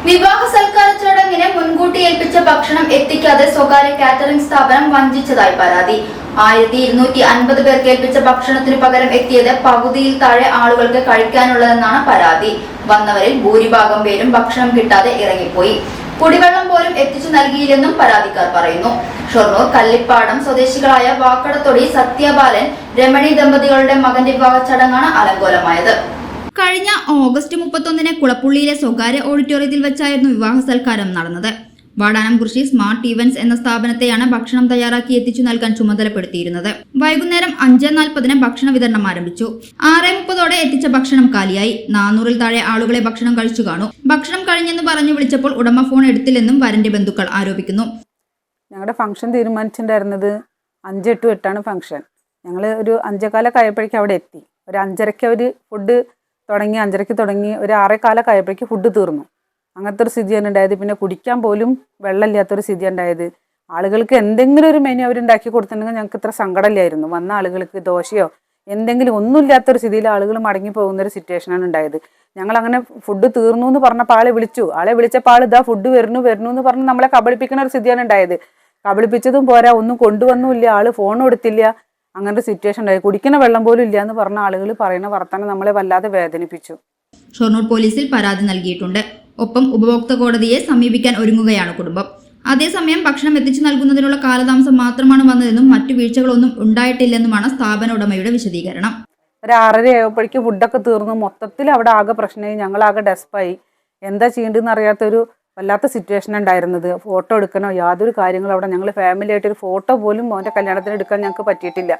വിവാഹ സൽക്കാര ചടങ്ങിന് മുൻകൂട്ടി ഏൽപ്പിച്ച ഭക്ഷണം എത്തിക്കാതെ സ്വകാര്യ കാറ്ററിംഗ് സ്ഥാപനം വഞ്ചിച്ചതായി പരാതി. 1250 പേർക്ക് ഏൽപ്പിച്ച ഭക്ഷണത്തിനു പകരം എത്തിയത് പകുതിയിൽ താഴെ ആളുകൾക്ക് കഴിക്കാനുള്ളതെന്നാണ് പരാതി. വന്നവരിൽ ഭൂരിഭാഗം പേരും ഭക്ഷണം കിട്ടാതെ ഇറങ്ങിപ്പോയി. കുടിവെള്ളം പോലും എത്തിച്ചു നൽകിയില്ലെന്നും പരാതിക്കാർ പറയുന്നു. ഷൊർണൂർ കല്ലിപ്പാടം സ്വദേശികളായ വാക്കടത്തൊടി സത്യബാലൻ രമണി ദമ്പതികളുടെ മകന്റെ വിവാഹ ചടങ്ങാണ് അലങ്കോലമായത്. കഴിഞ്ഞ ഓഗസ്റ്റ് 31 കുളപ്പുള്ളിയിലെ സ്വകാര്യ ഓഡിറ്റോറിയത്തിൽ വെച്ചായിരുന്നു വിവാഹ സൽക്കാരം നടന്നത്. വാടാനംകുറിശി സ്മാർട്ട് ഈവന്റ്സ് എന്ന സ്ഥാപനത്തെയാണ് ഭക്ഷണം തയ്യാറാക്കി എത്തിച്ചു നൽകാൻ ചുമതലപ്പെടുത്തിയിരുന്നത്. വൈകുന്നേരം 5:40 ഭക്ഷണ വിതരണം ആരംഭിച്ചു. 6:30 എത്തിച്ച ഭക്ഷണം കാലിയായി. 400-ൽ താഴെ ആളുകളെ ഭക്ഷണം കഴിച്ചു കാണും. ഭക്ഷണം കഴിഞ്ഞെന്ന് പറഞ്ഞു വിളിച്ചപ്പോൾ ഉടമ ഫോൺ എടുത്തില്ലെന്നും വരന്റെ ബന്ധുക്കൾ ആരോപിക്കുന്നു. ഞങ്ങളുടെ ഫംഗ്ഷൻ തീരുമാനിച്ചിട്ടുണ്ടായിരുന്നത് 5 to 8 ഫംഗ്ഷൻ. ഞങ്ങൾ ഒരു 5:15 ആയപ്പോഴേക്കും അവിടെ എത്തി. ഒരു 5:30 അവർ ഫുഡ് തുടങ്ങി, 5:30 തുടങ്ങി, ഒരു 6:15 ആയപ്പോഴേക്കും ഫുഡ് തീർന്നു. അങ്ങനത്തെ ഒരു സ്ഥിതിയാണ് ഉണ്ടായത്. പിന്നെ കുടിക്കാൻ പോലും വെള്ളമില്ലാത്തൊരു സ്ഥിതി ഉണ്ടായത്. ആളുകൾക്ക് എന്തെങ്കിലും ഒരു മെനു അവരുണ്ടാക്കി കൊടുത്തിട്ടുണ്ടെങ്കിൽ ഞങ്ങൾക്ക് ഇത്ര സങ്കടമില്ലായിരുന്നു. വന്ന ആളുകൾക്ക് ദോശയോ എന്തെങ്കിലും ഒന്നുമില്ലാത്തൊരു സ്ഥിതിയിൽ ആളുകൾ മടങ്ങി പോകുന്നൊരു സിറ്റുവേഷനാണ് ഉണ്ടായത്. ഞങ്ങളങ്ങനെ ഫുഡ് തീർന്നു എന്ന് പറഞ്ഞപ്പോൾ ആളെ വിളിച്ചു. ആളെ വിളിച്ചപ്പോൾ ആൾ ഇതാ ഫുഡ് വരുന്നു എന്ന് പറഞ്ഞ് നമ്മളെ കബളിപ്പിക്കുന്ന ഒരു സ്ഥിതിയാണ് ഉണ്ടായത്. കബളിപ്പിച്ചതും പോരാ, ഒന്നും കൊണ്ടുവന്നുമില്ല, ആൾ ഫോൺ കൊടുത്തില്ല. അങ്ങനത്തെ സിറ്റുവേഷൻ ഉണ്ടായി. കുടിക്കുന്ന വെള്ളം പോലും ഇല്ല എന്ന് പറഞ്ഞ ആളുകൾ പറയുന്ന വർത്തമാനം നമ്മളെ വല്ലാതെ വേദനിപ്പിച്ചു. ഷൊർണൂർ പോലീസിൽ പരാതി നൽകിയിട്ടുണ്ട്. ഒപ്പം ഉപഭോക്തൃ കോടതിയെ സമീപിക്കാൻ ഒരുങ്ങുകയാണ് കുടുംബം. അതേസമയം ഭക്ഷണം എത്തിച്ചു നൽകുന്നതിനുള്ള കാലതാമസം മാത്രമാണ് വന്നതെന്നും മറ്റു വീഴ്ചകളൊന്നും ഉണ്ടായിട്ടില്ലെന്നുമാണ് സ്ഥാപന ഉടമയുടെ വിശദീകരണം. ഒരു 6:30 ആയപ്പോഴേക്കും ഫുഡൊക്കെ തീർന്നു. മൊത്തത്തിൽ അവിടെ ആകെ പ്രശ്നമായി. ഞങ്ങളാകെ ഡെസ്പായി. എന്താ ചെയ്യേണ്ടതെന്ന് അറിയാത്തൊരു വല്ലാത്ത സിറ്റുവേഷൻ ഉണ്ടായിരുന്നത്. ഫോട്ടോ എടുക്കണോ യാതൊരു കാര്യങ്ങളും അവിടെ ഞങ്ങൾ ഫാമിലി ആയിട്ട് ഒരു ഫോട്ടോ പോലും അവൻ്റെ കല്യാണത്തിന് എടുക്കാൻ ഞങ്ങൾക്ക് പറ്റിയിട്ടില്ല.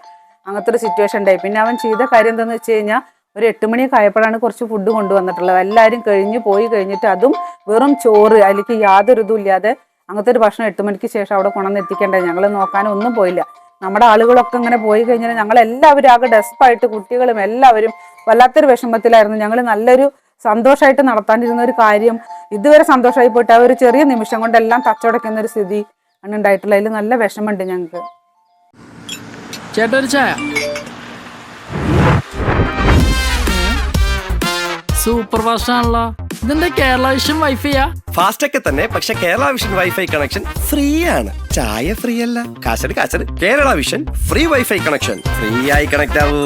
അങ്ങനത്തെ ഒരു സിറ്റുവേഷൻ ഉണ്ടായി. പിന്നെ അവൻ ചെയ്ത കാര്യം എന്താണെന്ന് വെച്ച് കഴിഞ്ഞാൽ ഒരു 8 മണിയൊക്കെ ആയപ്പോഴാണ് കുറച്ച് ഫുഡ് കൊണ്ടുവന്നിട്ടുള്ളത്. എല്ലാവരും പോയി കഴിഞ്ഞിട്ട് അതും വെറും ചോറ്, അതിലേക്ക് യാതൊരു ഇതും ഇല്ലാതെ അങ്ങനത്തെ ഒരു ഭക്ഷണം 8 മണിക്ക് ശേഷം അവിടെ കൊണ്ടുവന്ന് എത്തിക്കേണ്ടത്. ഞങ്ങൾ നോക്കാനും ഒന്നും പോയില്ല. നമ്മുടെ ആളുകളൊക്കെ ഇങ്ങനെ പോയി കഴിഞ്ഞാൽ ഞങ്ങളെല്ലാവരും ആകെ ഡെസ്പായിട്ട്, കുട്ടികളും എല്ലാവരും വല്ലാത്തൊരു വിഷമത്തിലായിരുന്നു. ഞങ്ങൾ നല്ലൊരു സന്തോഷമായിട്ട് നടത്താണ്ടിരുന്ന ഒരു കാര്യം ഇതുവരെ സന്തോഷമായി പോയിട്ട് ആ ഒരു ചെറിയ നിമിഷം കൊണ്ട് എല്ലാം തച്ചടക്കുന്ന ഒരു സ്ഥിതി ആണ് ഉണ്ടായിട്ടുള്ളത്. അതിൽ നല്ല വിഷമമുണ്ട് ഞങ്ങൾക്ക്. സൂപ്പർ ഫാസ്റ്റ് ആണല്ലോ. ഇതിന്റെ കേരള വിഷൻ വൈഫൈയാ? ഫാസ്റ്റ് ഒക്കെ തന്നെ, പക്ഷെ Kerala Vision wifi connection free ആണ്. ചായ ഫ്രീ അല്ല, കാശട്. Kerala Vision free wifi connection. Free ആയി കണക്ട് ആവൂ.